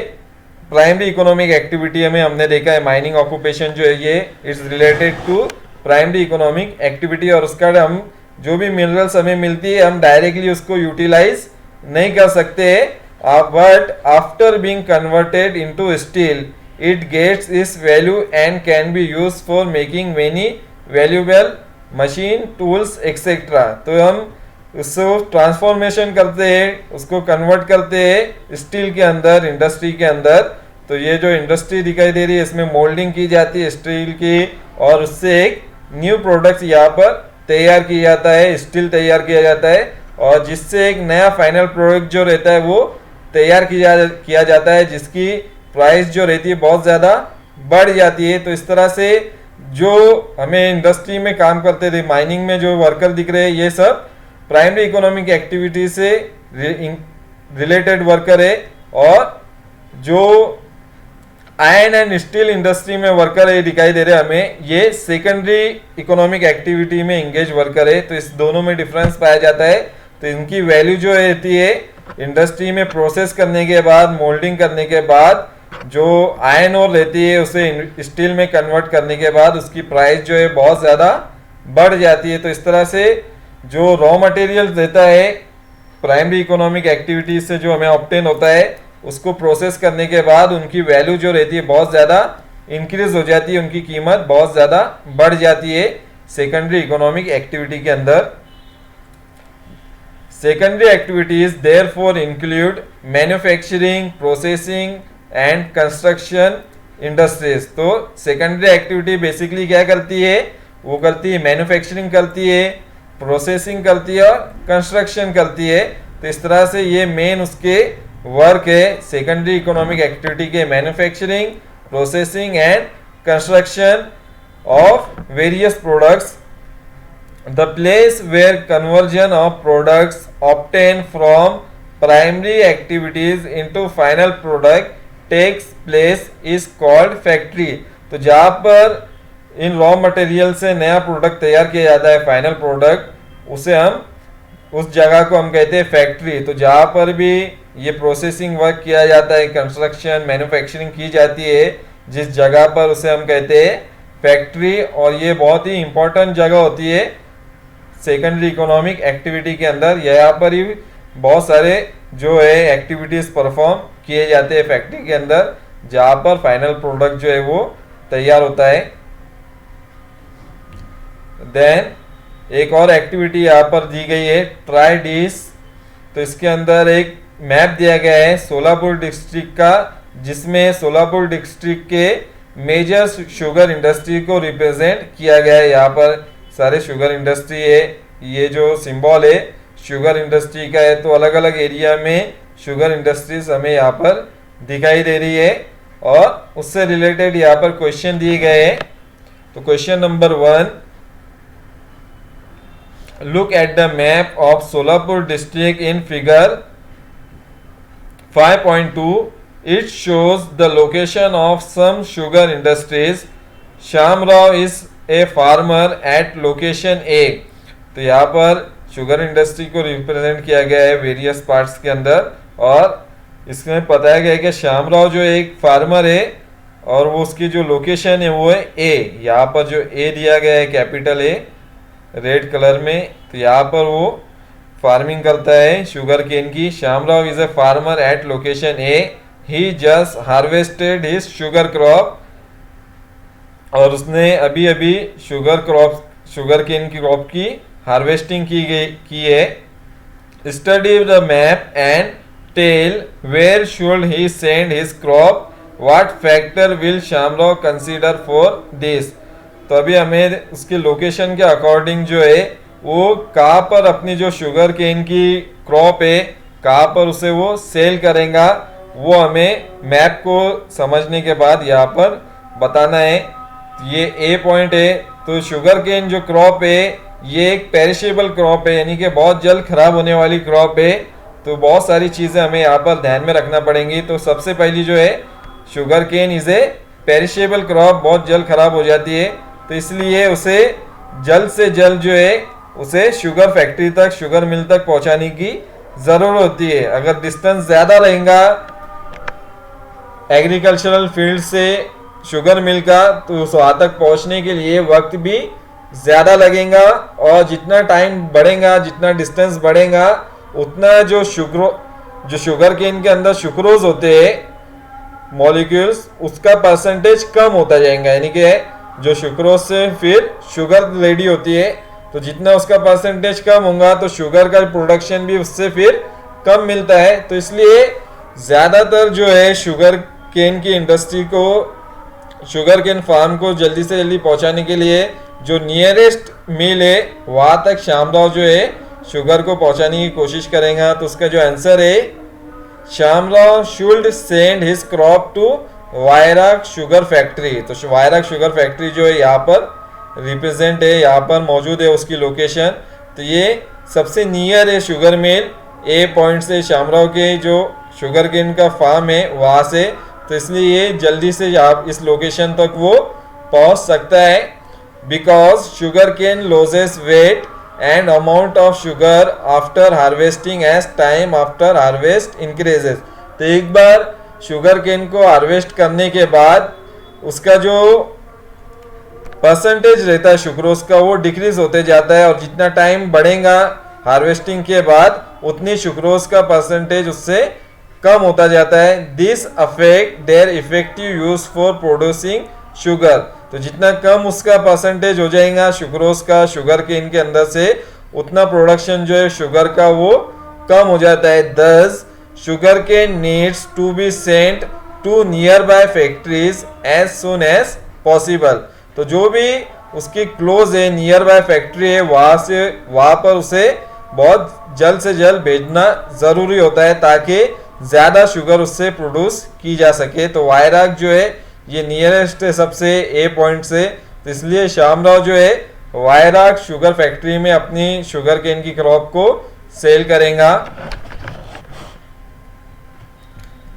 प्राइमरी इकोनॉमिक एक्टिविटी में हमने देखा है। माइनिंग ऑक्यूपेशन जो है ये it's related to primary economic activity और उसका हम जो भी मिनरल्स हमें मिलती है हम डायरेक्टली उसको यूटिलाइज नहीं कर सकते, but after being converted into steel it gets its value and can be use for making many valuable machine tools etcetera. तो हम उसको ट्रांसफॉर्मेशन करते हैं, उसको कन्वर्ट करते हैं स्टील के अंदर, इंडस्ट्री के अंदर। तो ये जो इंडस्ट्री दिखाई दे रही है इसमें मोल्डिंग की जाती है स्टील की और उससे एक न्यू प्रोडक्ट्स यहाँ पर तैयार किया जाता है, स्टील तैयार किया जाता है और जिससे एक नया फाइनल प्रोडक्ट जो रहता है वो तैयार किया जाता है जिसकी प्राइस जो रहती है बहुत ज़्यादा बढ़ जाती है। तो इस तरह से जो हमें इंडस्ट्री में काम करते थे, माइनिंग में जो वर्कर दिख रहे हैं ये सब प्राइमरी इकोनॉमिक एक्टिविटी से रिलेटेड वर्कर है और जो आयरन एंड स्टील इंडस्ट्री में वर्कर है दिखाई दे रहे हैं हमें ये सेकेंडरी इकोनॉमिक एक्टिविटी में इंगेज वर्कर है। तो इस दोनों में डिफरेंस पाया जाता है। तो इनकी वैल्यू जो रहती है इंडस्ट्री में प्रोसेस करने के बाद, मोल्डिंग करने के बाद जो आयरन ओर रहती है उसे स्टील में कन्वर्ट करने के बाद उसकी प्राइस जो है बहुत ज़्यादा बढ़ जाती है। तो इस तरह से जो रॉ मटेरियल रहता है प्राइमरी इकोनॉमिक एक्टिविटीज से जो हमें ऑब्टेन होता है उसको प्रोसेस करने के बाद उनकी वैल्यू जो रहती है बहुत ज़्यादा इंक्रीज हो जाती है, उनकी कीमत बहुत ज़्यादा बढ़ जाती है सेकेंडरी इकोनॉमिक एक्टिविटी के अंदर। Secondary activities therefore include manufacturing, processing and construction industries. तो सेकेंडरी एक्टिविटी बेसिकली क्या करती है, वो करती है मैन्युफैक्चरिंग करती है, प्रोसेसिंग करती है और कंस्ट्रक्शन करती है। तो इस तरह से ये मेन उसके वर्क है सेकेंडरी इकोनॉमिक एक्टिविटी के, manufacturing, processing and construction of various products. The place where conversion of products obtain from primary activities into final product takes place is called factory. तो जहाँ पर इन रॉ मटेरियल से नया product तैयार किया जाता है फाइनल प्रोडक्ट, उसे हम उस जगह को हम कहते हैं फैक्ट्री। तो जहाँ पर भी ये प्रोसेसिंग वर्क किया जाता है, कंस्ट्रक्शन, मैन्युफैक्चरिंग की जाती है जिस जगह पर, उसे हम कहते हैं फैक्ट्री। और ये बहुत ही इंपॉर्टेंट जगह होती है सेकेंडरी इकोनॉमिक एक्टिविटी के अंदर। यहाँ पर ही बहुत सारे जो है एक्टिविटीज़ परफॉर्म किए जाते हैं फैक्ट्री के अंदर जहाँ पर फाइनल प्रोडक्ट जो है वो तैयार होता है। देन एक और एक्टिविटी यहाँ पर दी गई है ट्राई डिश। तो इसके अंदर एक मैप दिया गया है सोलापुर डिस्ट्रिक्ट का जिसमें सोलापुर डिस्ट्रिक्ट के मेजर शुगर इंडस्ट्री को रिप्रेजेंट किया गया है। यहाँ पर सारे शुगर इंडस्ट्री है, ये जो सिंबल है शुगर इंडस्ट्री का है। तो अलग अलग एरिया में शुगर इंडस्ट्रीज हमें यहाँ पर दिखाई दे रही है और उससे रिलेटेड यहाँ पर क्वेश्चन दिए गए हैं। तो question number 1, look at the map of Solapur district in figure 5.2. It shows the location of some sugar industries. Shyam Rao is a farmer at location A. तो यहाँ पर शुगर इंडस्ट्री को रिप्रेजेंट किया गया है वेरियस पार्ट्स के अंदर और इसमें बताया गया है कि श्याम राव जो एक फार्मर है और वो उसकी जो लोकेशन है वो है ए। यहाँ पर जो ए दिया गया है कैपिटल ए रेड कलर में, तो यहाँ पर वो फार्मिंग करता है शुगर केन की। Shyam Rao is a farmer at location A. He just harvested his sugar crop और उसने अभी अभी शुगर केन की क्रॉप की हार्वेस्टिंग की है। Study the map and tell where should he send his crop, what factor will Shyam Rao consider for this. तो अभी हमें उसके लोकेशन के अकॉर्डिंग जो है वो कहाँ पर अपनी जो शुगर केन की क्रॉप है कहाँ पर उसे वो सेल करेगा, वो हमें मैप को समझने के बाद यहाँ पर बताना है। ये ए पॉइंट है। तो शुगर केन जो क्रॉप है ये एक पेरिशेबल क्रॉप है, यानी कि बहुत जल्द खराब होने वाली क्रॉप है। तो बहुत सारी चीज़ें हमें यहाँ पर ध्यान में रखना पड़ेंगी। तो सबसे पहली जो है, sugar cane is a perishable crop, बहुत जल्द खराब हो जाती है। तो इसलिए उसे जल्द से जल्द जो है उसे शुगर फैक्ट्री तक, शुगर मिल तक पहुँचाने की ज़रूरत होती है। अगर डिस्टेंस ज़्यादा रहेगा एग्रीकल्चरल फील्ड से शुगर मिल का, तो उस वहाँ तक पहुँचने के लिए वक्त भी ज़्यादा लगेगा, और जितना टाइम बढ़ेगा, जितना डिस्टेंस बढ़ेगा, उतना जो शुगर केन के अंदर सुक्रोज होते हैं मॉलिक्यूल्स, उसका परसेंटेज कम होता जाएगा। यानी कि जो सुक्रोज से फिर शुगर रेडी होती है, तो जितना उसका परसेंटेज कम होगा तो शुगर का प्रोडक्शन भी उससे फिर कम मिलता है। तो इसलिए ज़्यादातर जो है शुगर केन की इंडस्ट्री को, शुगर केन फार्म को जल्दी से जल्दी पहुंचाने के लिए जो नियरेस्ट मिल है वहाँ तक श्यामराव जो है शुगर को पहुंचाने की कोशिश करेगा। तो उसका जो आंसर है, Shyamrao should send his crop to Vairag sugar factory. तो वायराग शुगर फैक्ट्री जो है यहाँ पर रिप्रेजेंट है, यहाँ पर मौजूद है उसकी लोकेशन। तो ये सबसे नियर है शुगर मिल ए पॉइंट से, श्यामराव के जो शुगर केन का फार्म है वहाँ से। तो इसलिए ये जल्दी से आप इस लोकेशन तक वो पहुँच सकता है। Because sugar cane losses weight and amount of sugar after harvesting as time after harvest increases. तो एक बार शुगर केन को हार्वेस्ट करने के बाद उसका जो परसेंटेज रहता है सुक्रोज का, वो डिक्रीज होते जाता है, और जितना टाइम बढ़ेगा हार्वेस्टिंग के बाद उतनी सुक्रोज का परसेंटेज उससे कम होता जाता है। This affect there effective use for producing sugar. तो जितना कम उसका परसेंटेज हो जाएगा सुक्रोज का शुगर केन के अंदर से, उतना प्रोडक्शन जो है शुगर का वो कम हो जाता है। Thus sugar cane needs to be sent to nearby factories as soon as possible. तो जो भी उसकी क्लोज है, नियर बाय फैक्ट्री है, वहाँ पर उसे बहुत जल्द से जल्द भेजना ज़रूरी होता है ताकि ज़्यादा शुगर उससे प्रोड्यूस की जा सके। तो वायराग जो है ये नियरेस्ट है सबसे ए पॉइंट से। तो इसलिए श्यामराव जो है वायराग शुगर फैक्ट्री में अपनी शुगर केन की क्रॉप को सेल करेगा।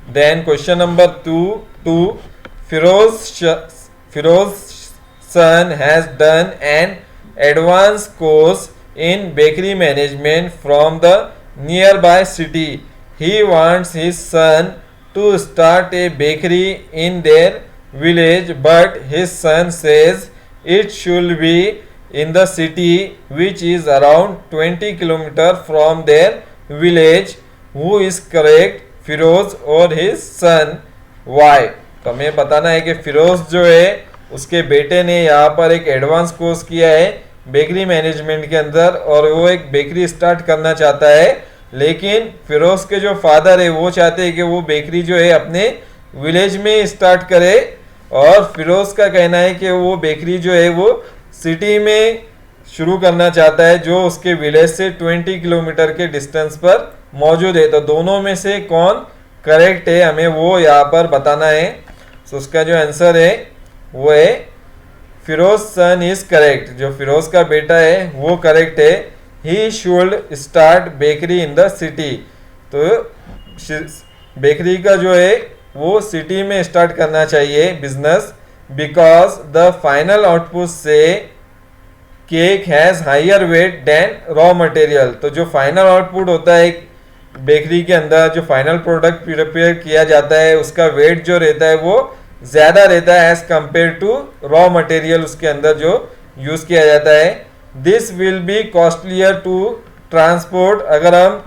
Then question number 2, Firoz's son has done an advanced course in bakery management from the nearby city. He wants his son to start a bakery in their village, but his son says it should be in the city, which is around 20 kilometers from their village. Who is correct, Firoz और his son? Why? तो हमें बताना है कि फिरोज जो है उसके बेटे ने यहाँ पर एक एडवांस कोर्स किया है बेकरी मैनेजमेंट के अंदर, और वो एक बेकरी स्टार्ट करना चाहता है। लेकिन फिरोज के जो फादर है वो चाहते हैं कि वो बेकरी जो है अपने विलेज में स्टार्ट करे, और फिरोज का कहना है कि वो बेकरी जो है वो सिटी में शुरू करना चाहता है, जो उसके विलेज से 20 किलोमीटर के डिस्टेंस पर मौजूद है। तो दोनों में से कौन करेक्ट है हमें वो यहाँ पर बताना है। तो उसका जो आंसर है वो है फिरोज सन इज करेक्ट। जो फिरोज का बेटा है वो करेक्ट है। He should start bakery in the city. तो बेकरी का जो है वो सिटी में स्टार्ट करना चाहिए business, because the final output से cake has higher weight than raw material. तो जो फाइनल आउटपुट होता है बेकरी के अंदर, जो फाइनल प्रोडक्ट प्रिपेयर किया जाता है, उसका वेट जो रहता है वो ज़्यादा रहता है as compare to raw material उसके अंदर जो यूज़ किया जाता है। This will be costlier to transport. अगर हम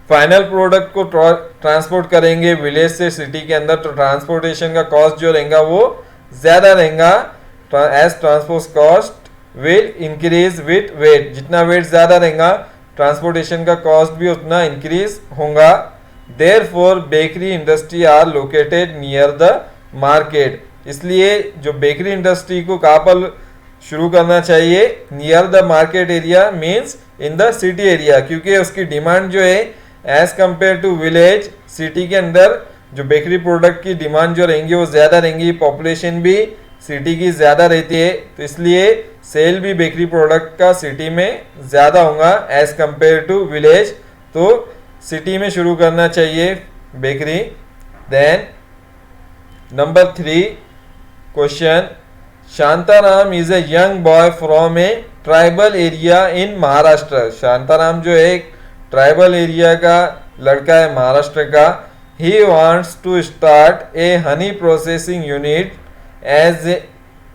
फाइनल प्रोडक्ट को ट्रांसपोर्ट करेंगे विलेज से सिटी के अंदर, तो ट्रांसपोर्टेशन का कॉस्ट जो रहेगा वो ज़्यादा रहेगा। As transport cost will increase with weight. जितना वेट ज़्यादा रहेगा ट्रांसपोर्टेशन का कॉस्ट भी उतना इंक्रीज होगा। Therefore bakery industry are located near the market. इसलिए जो बेकरी इंडस्ट्री को कहाँ पर शुरू करना चाहिए near the market area means in the city area, क्योंकि उसकी डिमांड जो है as compare to village, city के अंदर जो बेकरी प्रोडक्ट की डिमांड जो रहेंगी वो ज़्यादा रहेंगी, पॉपुलेशन भी सिटी की ज़्यादा रहती है, तो इसलिए सेल भी बेकरी प्रोडक्ट का सिटी में ज़्यादा होगा एज कंपेयर टू विलेज। तो सिटी में शुरू करना चाहिए bakery. Then number 3 question, Shantaram is a young boy from a tribal area in Maharashtra. Shantaram जो एक ट्राइबल एरिया का लड़का है महाराष्ट्र का। He wants to start a honey processing unit as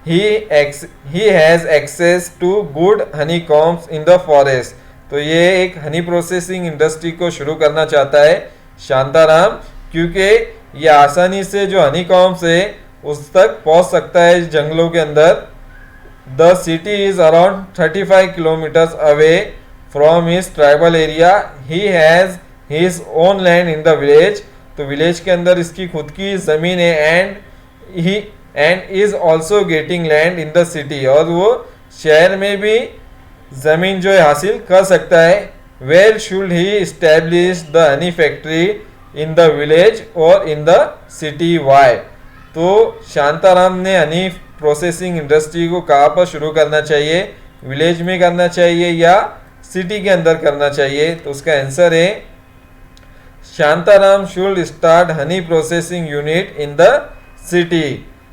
he has access to good honeycombs in the forest। तो ये एक honey processing industry को शुरू करना चाहता है शांताराम, क्योंकि ये आसानी से जो हनीकॉम्स है उस तक पहुंच सकता है जंगलों के अंदर। The city is around 35 kilometres away from his tribal area. He has his own land in the village. तो विलेज के अंदर इसकी खुद की ज़मीन है and is also getting land in the city. और वो शहर में भी ज़मीन जो है हासिल कर सकता है। Where should he establish the honey factory in the village और इन द सिटी, वाई। तो शांताराम ने हनी प्रोसेसिंग इंडस्ट्री को कहाँ पर शुरू करना चाहिए, विलेज में करना चाहिए या सिटी के अंदर करना चाहिए? तो उसका आंसर है Shantaram should start Honey processing unit in the city,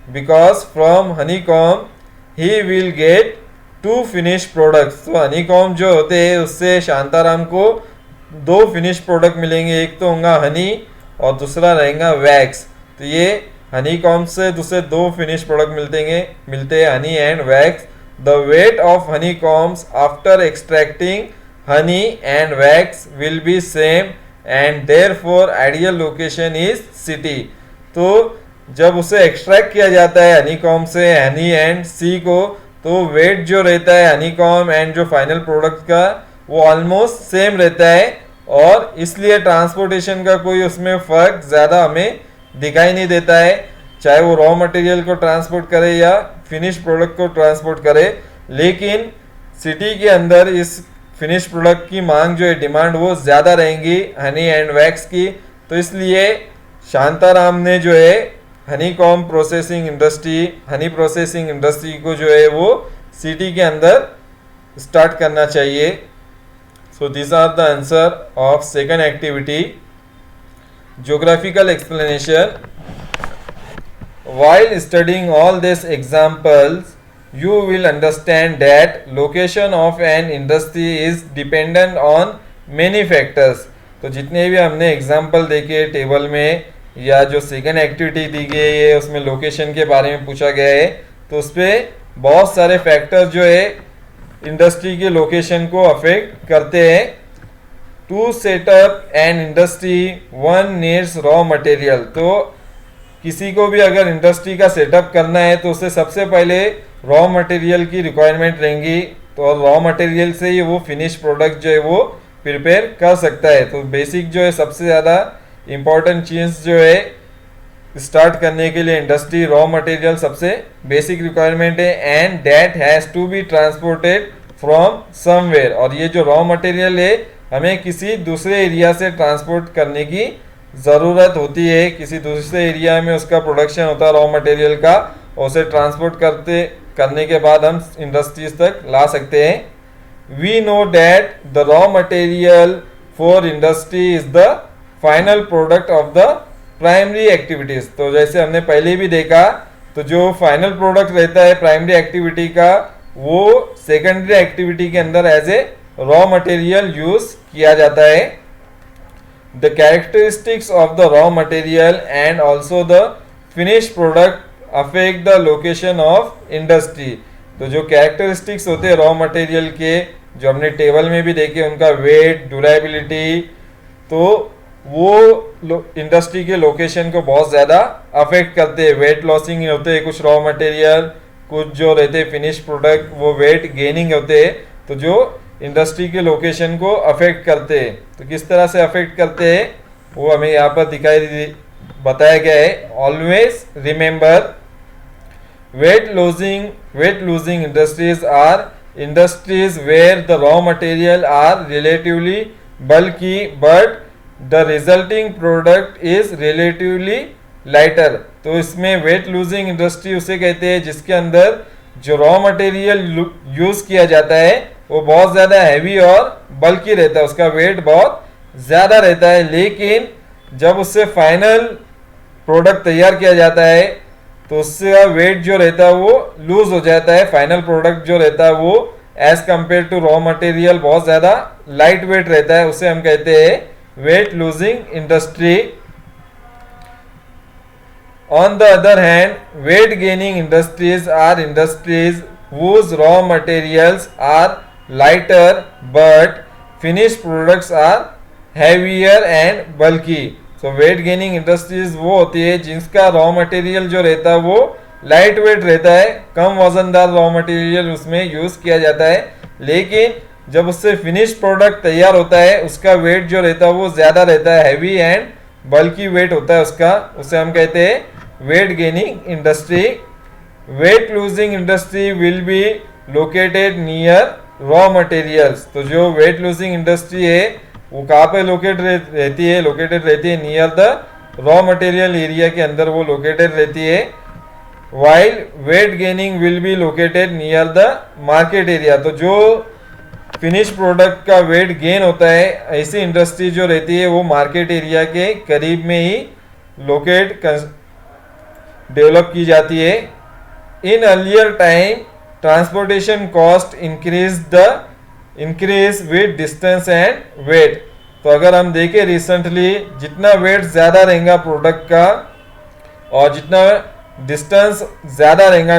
because from honeycomb he will get 2 finished products। तो honeycomb जो होते हैं उससे शांताराम को 2 finished प्रोडक्ट मिलेंगे, एक तो होगा हनी और दूसरा रहेगा वैक्स। तो ये honeycomb से दूसरे 2 finished प्रोडक्ट मिलते हैं honey and wax. The weight of honeycombs after extracting honey and wax will be same and therefore ideal location is city. तो जब उसे एक्सट्रैक्ट किया जाता है हनीकॉम्ब से हनी एंड सी को, तो वेट जो रहता है हनीकॉम्ब एंड जो फाइनल प्रोडक्ट का वो ऑलमोस्ट सेम रहता है, और इसलिए ट्रांसपोर्टेशन का कोई उसमें फ़र्क ज़्यादा हमें दिखाई नहीं देता है, चाहे वो रॉ मटेरियल को ट्रांसपोर्ट करे या फिनिश प्रोडक्ट को ट्रांसपोर्ट करे। लेकिन सिटी के अंदर इस फिनिश प्रोडक्ट की मांग जो है डिमांड वो ज़्यादा रहेंगी हनी एंड वैक्स की। तो इसलिए शांताराम ने जो है हनी प्रोसेसिंग इंडस्ट्री को जो है वो सिटी के अंदर स्टार्ट करना चाहिए। So this are the answer of second activity. Geographical explanation. While studying all these examples, you will understand that location of an industry is dependent on many factors। तो जितने भी हमने एग्जाम्पल देखे table में या जो सेकेंड एक्टिविटी दी गई है उसमें लोकेशन के बारे में पूछा गया है, तो उस पर बहुत सारे फैक्टर्स जो है इंडस्ट्री के लोकेशन को अफेक्ट करते हैं। To set up an industry one needs raw material. तो किसी को भी अगर इंडस्ट्री का सेटअप करना है तो उससे सबसे पहले रॉ मटेरियल की रिक्वायरमेंट रहेंगी, तो रॉ मटेरियल से ही वो फिनिश प्रोडक्ट जो है वो प्रिपेयर कर सकता है। तो बेसिक जो है सबसे ज़्यादा इम्पॉर्टेंट चीज़ जो है स्टार्ट करने के लिए इंडस्ट्री, रॉ मटेरियल सबसे बेसिक रिक्वायरमेंट है, and that has to be transported from somewhere. और ये जो रॉ मटेरियल है हमें किसी दूसरे एरिया से ट्रांसपोर्ट करने की ज़रूरत होती है, किसी दूसरे एरिया में उसका प्रोडक्शन होता है रॉ मटेरियल का, और उसे ट्रांसपोर्ट करने के बाद हम इंडस्ट्रीज तक ला सकते हैं। We know that the raw material for industry is the final product of the primary activities. तो जैसे हमने पहले भी देखा, तो जो फाइनल प्रोडक्ट रहता है प्राइमरी एक्टिविटी का वो सेकेंडरी एक्टिविटी के अंदर as a raw material use किया जाता है। The characteristics of the raw material and also the finished product affect the location of industry। तो जो कैरेक्टरिस्टिक्स होते हैं रॉ मटेरियल के, जो हमने टेबल में भी देखे, उनका वेट, ड्यूरेबिलिटी, तो वो इंडस्ट्री के लोकेशन को बहुत ज़्यादा अफेक्ट करते हैं। वेट लॉसिंग होते हैं कुछ रॉ मटेरियल, कुछ जो रहते हैं फिनिश प्रोडक्ट वो वेट गेनिंग होते हैं, तो जो इंडस्ट्री के लोकेशन को अफेक्ट करते हैं। तो किस तरह से अफेक्ट करते हैं वो हमें यहाँ पर बताया गया है। Always remember weight losing industries are industries where the raw material are relatively bulky but the resulting product is relatively lighter. तो इसमें वेट लूजिंग इंडस्ट्री उसे कहते हैं जिसके अंदर जो रॉ मटेरियल यूज किया जाता है वो बहुत ज्यादा हैवी और बल्कि रहता है, उसका वेट बहुत ज्यादा रहता है, लेकिन जब उससे फाइनल प्रोडक्ट तैयार किया जाता है तो उसका वेट जो रहता है वो लूज हो जाता है, फाइनल प्रोडक्ट जो रहता है वो as compare to raw material बहुत ज्यादा लाइट वेट रहता है, उसे हम कहते हैं weight losing industry. On the other hand, weight gaining industries are industries whose raw materials are lighter but finished products are heavier and bulky. So weight gaining industries वो होती है जिसका रॉ मटेरियल जो रहता है वो लाइट वेट रहता है, कम वजनदार रॉ मटेरियल उसमें यूज किया जाता है, लेकिन जब उससे फिनिश प्रोडक्ट तैयार होता है उसका वेट जो रहता है वो ज्यादा रहता है, हैवी एंड बल्कि वेट होता है उसका, उसे हम कहते हैं weight gaining industry. Weight losing industry will be located near raw materials. तो जो weight losing industry है वो कहाँ पे लोकेटेड रहती है near the raw material area के अंदर वो लोकेटेड रहती है, while weight gaining will be located near the market area. तो जो फिनिश प्रोडक्ट का वेट गेन होता है ऐसी इंडस्ट्री जो रहती है वो मार्केट एरिया के करीब में ही लोकेट डेवलप की जाती है. In earlier time transportation cost increase with distance and weight. तो अगर हम देखें रिसेंटली जितना वेट ज़्यादा रहेगा प्रोडक्ट का और जितना डिस्टेंस ज़्यादा रहेगा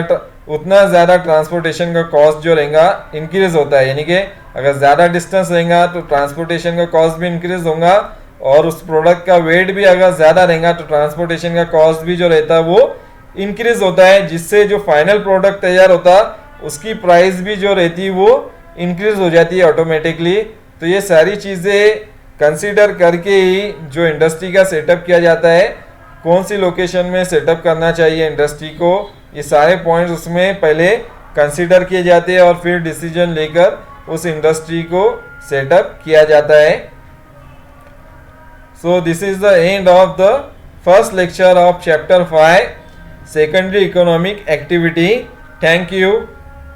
उतना ज़्यादा ट्रांसपोर्टेशन का कॉस्ट जो रहेगा इंक्रीज होता है, यानी कि अगर ज़्यादा डिस्टेंस रहेगा तो ट्रांसपोर्टेशन का कॉस्ट भी इंक्रीज होगा और उस प्रोडक्ट का वेट भी अगर ज़्यादा रहेगा तो ट्रांसपोर्टेशन का कॉस्ट भी जो रहता है वो इंक्रीज होता है, जिससे जो फाइनल प्रोडक्ट तैयार होता उसकी प्राइस भी जो रहती है वो इंक्रीज हो जाती है ऑटोमेटिकली. तो ये सारी चीज़ें कंसीडर करके ही जो इंडस्ट्री का सेटअप किया जाता है, कौन सी लोकेशन में सेटअप करना चाहिए इंडस्ट्री को, ये सारे पॉइंट्स उसमें पहले कंसीडर किए जाते हैं और फिर डिसीजन लेकर उस इंडस्ट्री को सेटअप किया जाता है. So this is the end of the first lecture of chapter 5 secondary economic activity. Thank you.